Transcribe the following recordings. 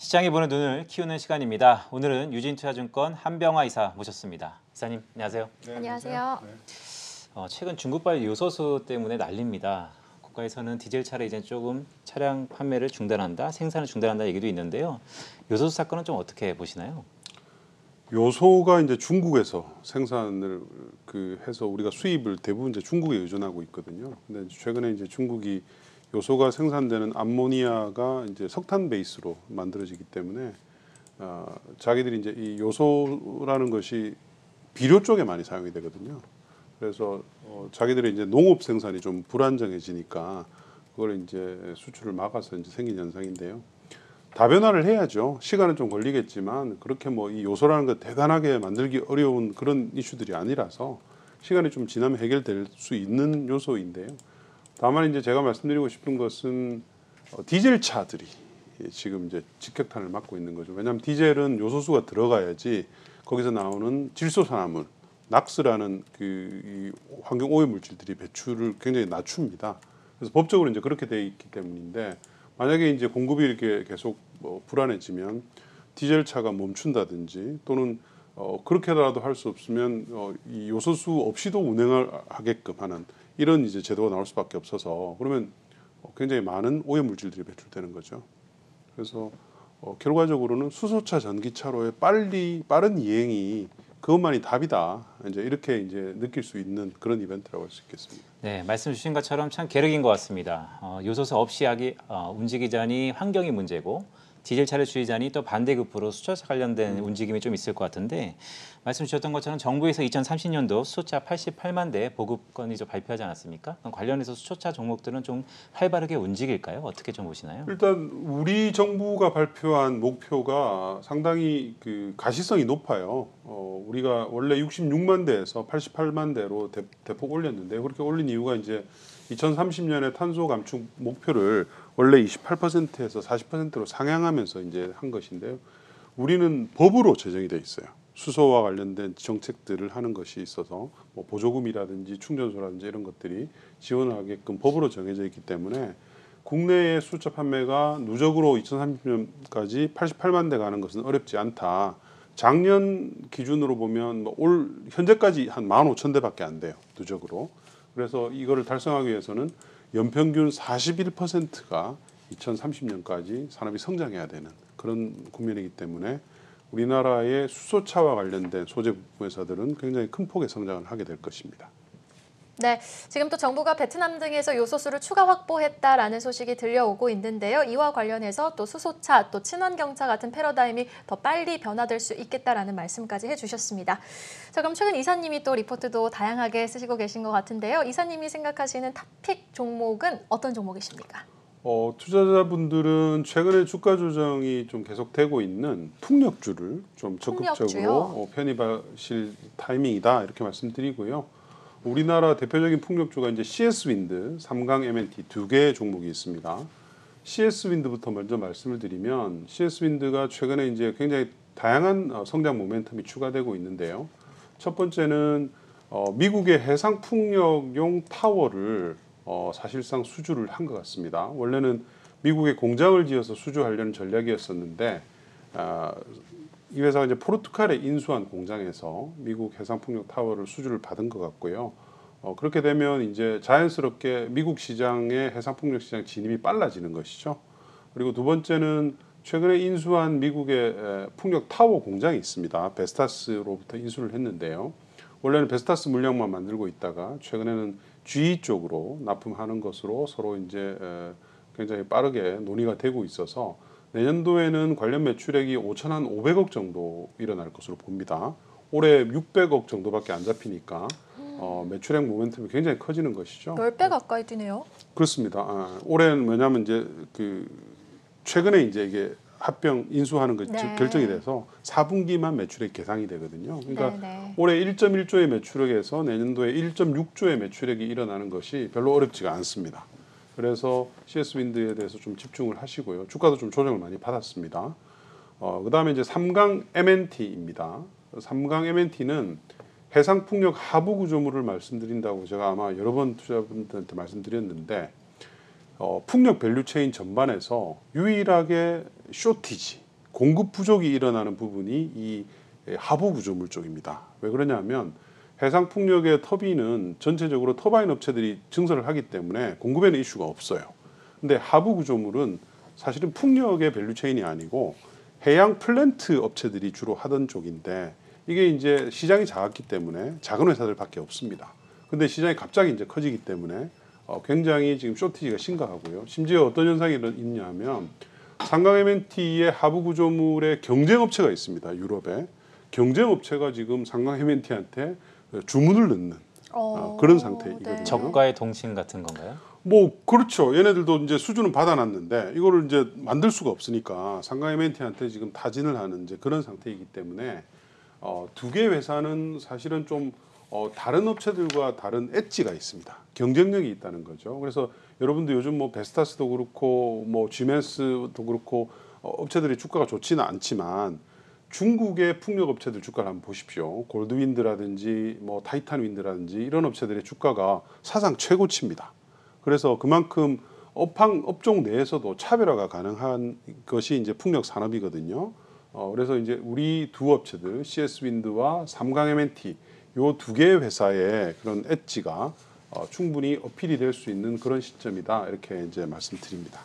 시장이 보는 눈을 키우는 시간입니다. 오늘은 유진투자증권 한병화 이사 모셨습니다. 이사님 안녕하세요. 네, 안녕하세요. 네. 최근 중국발 요소수 때문에 난립니다. 국가에서는 디젤 차를 이제 조금 차량 판매를 중단한다, 생산을 중단한다 얘기도 있는데요. 요소수 사건은 좀 어떻게 보시나요? 요소가 이제 중국에서 생산을 해서 우리가 수입을 대부분 이제 중국에 의존하고 있거든요. 근데 최근에 이제 중국이 요소가 생산되는 암모니아가 이제 석탄 베이스로 만들어지기 때문에 자기들이 이제 이 요소라는 것이 비료 쪽에 많이 사용이 되거든요. 그래서 자기들이 이제 농업 생산이 좀 불안정해지니까 그걸 이제 수출을 막아서 이제 생긴 현상인데요. 다변화를 해야죠. 시간은 좀 걸리겠지만 그렇게 뭐 이 요소라는 거 대단하게 만들기 어려운 그런 이슈들이 아니라서 시간이 좀 지나면 해결될 수 있는 요소인데요. 다만 이제 제가 말씀드리고 싶은 것은 디젤 차들이 지금 이제 직격탄을 맞고 있는 거죠. 왜냐하면 디젤은 요소수가 들어가야지 거기서 나오는 질소산화물, 낙스라는 이 환경 오염 물질들이 배출을 굉장히 낮춥니다. 그래서 법적으로 이제 그렇게 돼 있기 때문인데 만약에 이제 공급이 이렇게 계속 불안해지면 디젤 차가 멈춘다든지 또는 그렇게라도 할 수 없으면 이 요소수 없이도 운행을 하게끔 하는 이런 이제 제도가 나올 수밖에 없어서 그러면 굉장히 많은 오염 물질들이 배출되는 거죠. 그래서 결과적으로는 수소차, 전기차로의 빠른 이행이 그것만이 답이다. 이제 이렇게 이제 느낄 수 있는 그런 이벤트라고 할 수 있겠습니다. 네, 말씀 주신 것처럼 참 계륵인 것 같습니다. 요소수 없이 움직이자니 환경이 문제고 디젤 차를 줄이자니 또 반대급부로 수소차 관련된 움직임이 좀 있을 것 같은데 말씀 주셨던 것처럼 정부에서 2030년도 수소차 88만 대 보급건이 좀 발표하지 않았습니까? 관련해서 수소차 종목들은 좀 활발하게 움직일까요? 어떻게 좀 보시나요? 일단 우리 정부가 발표한 목표가 상당히 가시성이 높아요. 우리가 원래 66만 대에서 88만 대로 대폭 올렸는데 그렇게 올린 이유가 이제 2030년에 탄소 감축 목표를 원래 28%에서 40%로 상향하면서 이제 한 것인데요. 우리는 법으로 제정이 돼 있어요. 수소와 관련된 정책들을 하는 것이 있어서 뭐 보조금이라든지 충전소라든지 이런 것들이 지원을 하게끔 법으로 정해져 있기 때문에 국내의 수소차 판매가 누적으로 2030년까지 88만 대 가는 것은 어렵지 않다. 작년 기준으로 보면 올 현재까지 한 15,000대밖에 안 돼요. 누적으로. 그래서 이거를 달성하기 위해서는 연평균 41%가 2030년까지 산업이 성장해야 되는 그런 국면이기 때문에 우리나라의 수소차와 관련된 소재 부품 회사들은 굉장히 큰 폭의 성장을 하게 될 것입니다. 네, 지금 또 정부가 베트남 등에서 요소수를 추가 확보했다라는 소식이 들려오고 있는데요. 이와 관련해서 또 수소차, 또 친환경차 같은 패러다임이 더 빨리 변화될 수 있겠다라는 말씀까지 해주셨습니다. 자, 그럼 최근 이사님이 또 리포트도 다양하게 쓰시고 계신 것 같은데요. 이사님이 생각하시는 탑픽 종목은 어떤 종목이십니까? 투자자분들은 최근에 주가 조정이 좀 계속되고 있는 풍력주를 좀 적극적으로 편입하실 타이밍이다 이렇게 말씀드리고요. 우리나라 대표적인 풍력주가 이제 CS 윈드, 삼강 M&T 두 개의 종목이 있습니다. CS 윈드부터 먼저 말씀을 드리면 CS 윈드가 최근에 이제 굉장히 다양한 성장 모멘텀이 추가되고 있는데요. 첫 번째는 미국의 해상 풍력용 타워를 사실상 수주를 한 것 같습니다. 원래는 미국에 공장을 지어서 수주하려는 전략이었었는데 이 회사가 이제 포르투갈에 인수한 공장에서 미국 해상풍력 타워를 수주를 받은 것 같고요. 그렇게 되면 이제 자연스럽게 미국 시장의 해상풍력 시장 진입이 빨라지는 것이죠. 그리고 두 번째는 최근에 인수한 미국의 풍력 타워 공장이 있습니다. 베스타스로부터 인수를 했는데요. 원래는 베스타스 물량만 만들고 있다가 최근에는 GE 쪽으로 납품하는 것으로 서로 이제 굉장히 빠르게 논의가 되고 있어서 내년도에는 관련 매출액이 5,500억 정도 일어날 것으로 봅니다. 올해 600억 정도밖에 안 잡히니까 매출액 모멘텀이 굉장히 커지는 것이죠. 10배 가까이 뛰네요. 그렇습니다. 올해는 왜냐하면 이제 최근에 이제 이게 합병 인수하는 거 결정이 돼서 4분기만 매출액 계산이 되거든요. 그러니까 올해 1.1조의 매출액에서 내년도에 1.6조의 매출액이 일어나는 것이 별로 어렵지가 않습니다. 그래서 CS 윈드에 대해서 좀 집중을 하시고요. 주가도 좀 조정을 많이 받았습니다. 그다음에 이제 삼강 M&T입니다. 삼강 M&T는 해상 풍력 하부 구조물을 말씀드린다고 제가 아마 여러 번 투자자분들한테 말씀드렸는데 풍력 밸류체인 전반에서 유일하게 쇼티지, 공급 부족이 일어나는 부분이 이 하부 구조물 쪽입니다. 왜 그러냐면 해상 풍력의 터빈은 전체적으로 터바인 업체들이 증설을 하기 때문에 공급에는 이슈가 없어요. 근데 하부 구조물은 사실은 풍력의 밸류체인이 아니고 해양 플랜트 업체들이 주로 하던 쪽인데 이게 이제 시장이 작았기 때문에 작은 회사들밖에 없습니다. 근데 시장이 갑자기 이제 커지기 때문에 굉장히 지금 쇼티지가 심각하고요. 심지어 어떤 현상이 있냐면 상강 M&T의 하부 구조물의 경쟁 업체가 있습니다. 유럽에 경쟁 업체가 지금 상강 M&T한테 주문을 넣는 그런 상태이거든요. 네. 저가의 동침 같은 건가요? 뭐 그렇죠. 얘네들도 이제 수주는 받아놨는데 이거를 이제 만들 수가 없으니까 상강 M&T한테 지금 타진을 하는 이제 그런 상태이기 때문에 두 개 회사는 사실은 좀 다른 업체들과 다른 엣지가 있습니다. 경쟁력이 있다는 거죠. 그래서 여러분도 요즘 뭐 베스타스도 그렇고 뭐 GMS도 그렇고 업체들이 주가가 좋지는 않지만 중국의 풍력 업체들 주가를 한번 보십시오. 골드윈드라든지 뭐 타이탄윈드라든지 이런 업체들의 주가가 사상 최고치입니다. 그래서 그만큼 업종 내에서도 차별화가 가능한 것이 이제 풍력 산업이거든요. 그래서 이제 우리 두 업체들 CS윈드와 삼강 M&T 요 두 개의 회사의 그런 엣지가 충분히 어필이 될 수 있는 그런 시점이다 이렇게 이제 말씀드립니다.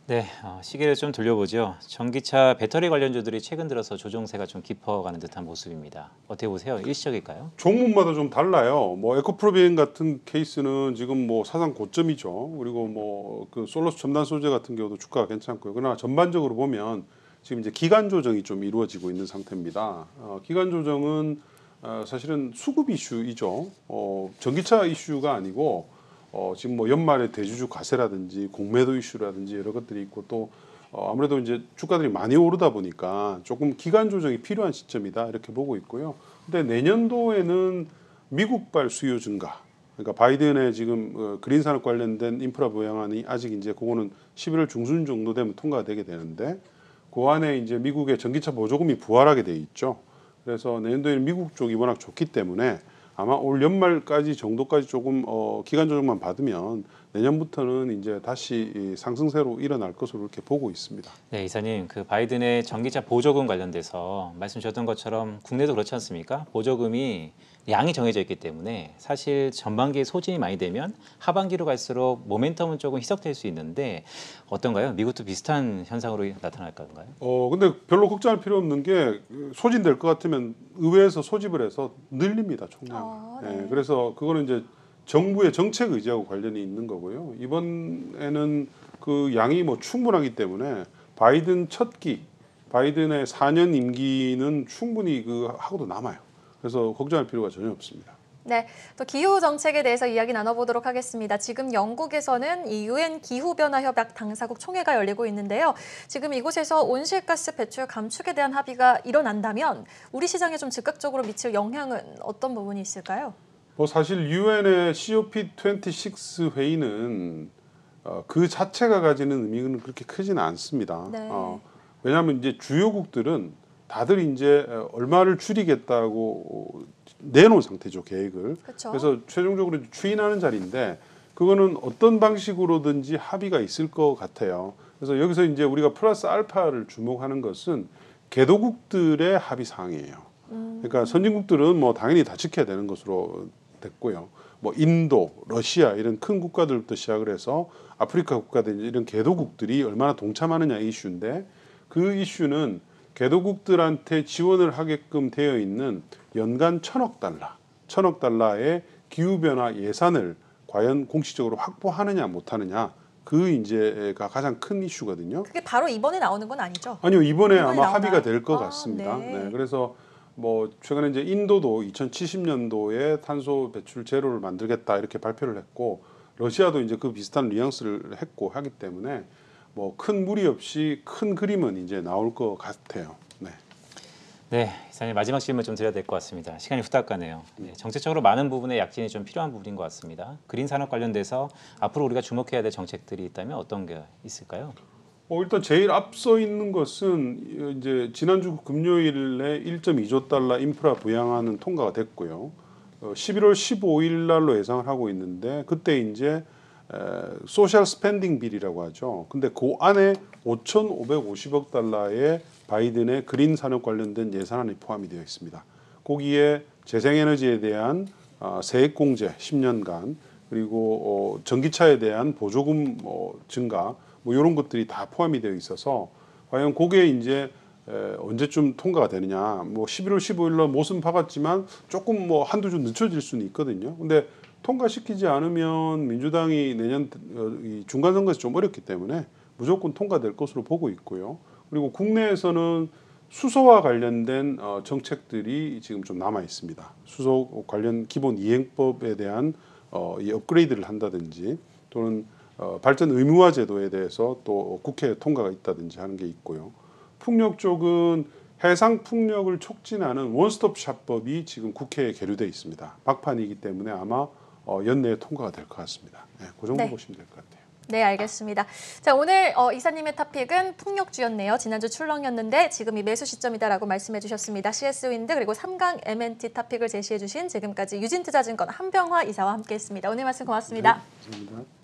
네, 시계를 좀 돌려보죠. 전기차 배터리 관련주들이 최근 들어서 조정세가 좀 깊어가는 듯한 모습입니다. 어떻게 보세요? 일시적일까요? 종목마다 좀 달라요. 뭐 에코프로비엔 같은 케이스는 지금 뭐 사상 고점이죠. 그리고 뭐 그 솔로스 첨단 소재 같은 경우도 주가가 괜찮고요. 그러나 전반적으로 보면 지금 이제 기간 조정이 좀 이루어지고 있는 상태입니다. 기간 조정은 사실은 수급 이슈이죠. 전기차 이슈가 아니고 지금 뭐 연말에 대주주 과세라든지 공매도 이슈라든지 여러 것들이 있고 또 아무래도 이제 주가들이 많이 오르다 보니까 조금 기간 조정이 필요한 시점이다 이렇게 보고 있고요. 근데 내년도에는 미국발 수요 증가, 그러니까 바이든의 지금 그린 산업 관련된 인프라 부양안이 아직 이제 그거는 11월 중순 정도 되면 통과가 되게 되는데 그 안에 이제 미국의 전기차 보조금이 부활하게 돼 있죠. 그래서 내년도에는 미국 쪽이 워낙 좋기 때문에 아마 올 연말까지 정도까지 조금 기간 조정만 받으면 내년부터는 이제 다시 이 상승세로 일어날 것으로 이렇게 보고 있습니다. 네, 이사님, 그 바이든의 전기차 보조금 관련돼서 말씀 주셨던 것처럼 국내도 그렇지 않습니까? 보조금이 양이 정해져 있기 때문에 사실 전반기에 소진이 많이 되면 하반기로 갈수록 모멘텀은 조금 희석될 수 있는데 어떤가요? 미국도 비슷한 현상으로 나타날 건가요? 근데 별로 걱정할 필요 없는 게 소진될 것 같으면 의회에서 소집을 해서 늘립니다, 총량. 네. 그래서 그거는 이제 정부의 정책 의지하고 관련이 있는 거고요. 이번에는 그 양이 뭐 충분하기 때문에 바이든 첫 기, 바이든의 4년 임기는 충분히 그 하고도 남아요. 그래서 걱정할 필요가 전혀 없습니다. 네, 또 기후 정책에 대해서 이야기 나눠보도록 하겠습니다. 지금 영국에서는 이 유엔 기후변화협약 당사국 총회가 열리고 있는데요. 지금 이곳에서 온실가스 배출 감축에 대한 합의가 일어난다면 우리 시장에 좀 즉각적으로 미칠 영향은 어떤 부분이 있을까요? 뭐 사실 유엔의 COP26 회의는 그 자체가 가지는 의미는 그렇게 크지는 않습니다. 네. 왜냐하면 이제 주요국들은 다들 이제 얼마를 줄이겠다고 내놓은 상태죠, 계획을. 그렇죠. 그래서 최종적으로 추인하는 자리인데 그거는 어떤 방식으로든지 합의가 있을 것 같아요. 그래서 여기서 이제 우리가 플러스 알파를 주목하는 것은 개도국들의 합의 사항이에요. 그러니까 선진국들은 뭐 당연히 다 지켜야 되는 것으로 됐고요. 뭐 인도, 러시아 이런 큰 국가들부터 시작을 해서 아프리카 국가들 이런 개도국들이 얼마나 동참하느냐 이슈인데 그 이슈는 개도국들한테 지원을 하게끔 되어 있는 연간 1,000억 달러의 기후변화 예산을 과연 공식적으로 확보하느냐 못하느냐 그 이제가 가장 큰 이슈거든요. 그게 바로 이번에 나오는 건 아니죠? 아니요, 이번에 이번에 아마 나온다. 합의가 될 것 같습니다. 네. 네, 그래서 뭐 최근에 이제 인도도 2070년도에 탄소 배출 제로를 만들겠다 이렇게 발표를 했고 러시아도 이제 그 비슷한 뉘앙스를 했고 하기 때문에 뭐 큰 무리 없이 큰 그림은 이제 나올 것 같아요. 네. 네, 이사님 마지막 질문 좀 드려야 될 것 같습니다. 시간이 후딱 가네요. 네, 정책적으로 많은 부분에 약진이 좀 필요한 부분인 것 같습니다. 그린 산업 관련돼서 앞으로 우리가 주목해야 될 정책들이 있다면 어떤 게 있을까요? 일단 제일 앞서 있는 것은 이제 지난주 금요일에 1.2조 달러 인프라 부양안은 통과가 됐고요. 11월 15일 날로 예상을 하고 있는데 그때 이제 소셜 스펜딩 빌이라고 하죠. 근데 그 안에 5,550억 달러의 바이든의 그린 산업 관련된 예산안이 포함이 되어 있습니다. 거기에 재생에너지에 대한 세액 공제 10년간 그리고 전기차에 대한 보조금 증가 뭐 이런 것들이 다 포함이 되어 있어서 과연 그게 이제 언제쯤 통과가 되느냐. 뭐 11월 15일 날 못은 박았지만 조금 뭐 한두 주 늦춰질 수는 있거든요. 근데 통과시키지 않으면 민주당이 내년 이 중간 선거에서 좀 어렵기 때문에 무조건 통과될 것으로 보고 있고요. 그리고 국내에서는 수소와 관련된 정책들이 지금 좀 남아 있습니다. 수소 관련 기본 이행법에 대한 이 업그레이드를 한다든지 또는 발전 의무화 제도에 대해서 또 국회에 통과가 있다든지 하는 게 있고요. 풍력 쪽은 해상 풍력을 촉진하는 원스톱 샵법이 지금 국회에 계류돼 있습니다. 막판이기 때문에 아마 연내에 통과가 될 것 같습니다. 네, 그 정도 네. 보시면 될 것 같아요. 네, 알겠습니다. 자, 오늘 이사님의 토픽은 풍력주였네요. 지난주 출렁이었는데 지금이 매수 시점이다라고 말씀해 주셨습니다. CS윈드 그리고 3강 MNT 토픽을 제시해 주신 지금까지 유진투자증권 한병화 이사와 함께했습니다. 오늘 말씀 고맙습니다. 네, 감사합니다.